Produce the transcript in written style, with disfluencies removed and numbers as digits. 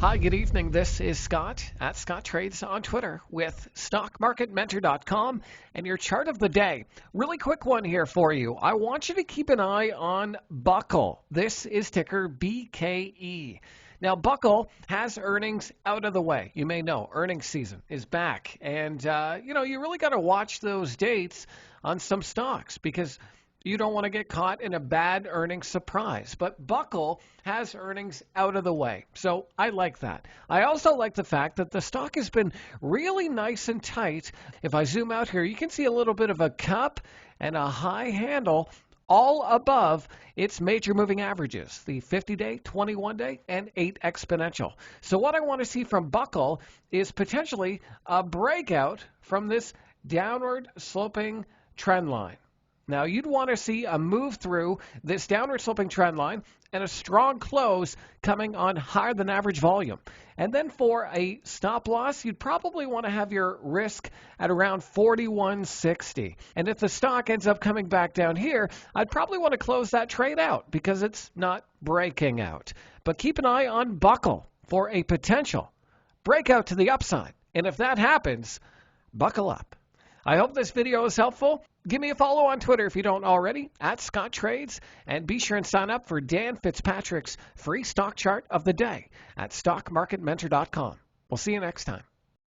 Hi, good evening. This is Scott at Scott Trades on Twitter with StockMarketMentor.com and your chart of the day. Really quick one here for you. I want you to keep an eye on Buckle. This is ticker BKE. Now, Buckle has earnings out of the way. You may know earnings season is back. And, you really got to watch those dates on some stocks because you don't want to get caught in a bad earnings surprise. But Buckle has earnings out of the way. So I like that. I also like the fact that the stock has been really nice and tight. If I zoom out here, you can see a little bit of a cup and a high handle all above its major moving averages, the 50-day, 21-day, and 8 exponential. So what I want to see from Buckle is potentially a breakout from this downward sloping trend line. Now, you'd want to see a move through this downward sloping trend line and a strong close coming on higher than average volume. And then for a stop loss, you'd probably want to have your risk at around 41.60. And if the stock ends up coming back down here, I'd probably want to close that trade out because it's not breaking out. But keep an eye on Buckle for a potential breakout to the upside. And if that happens, buckle up. I hope this video is helpful. Give me a follow on Twitter if you don't already, at Scott Trades, and be sure and sign up for Dan Fitzpatrick's free stock chart of the day at StockMarketMentor.com. We'll see you next time.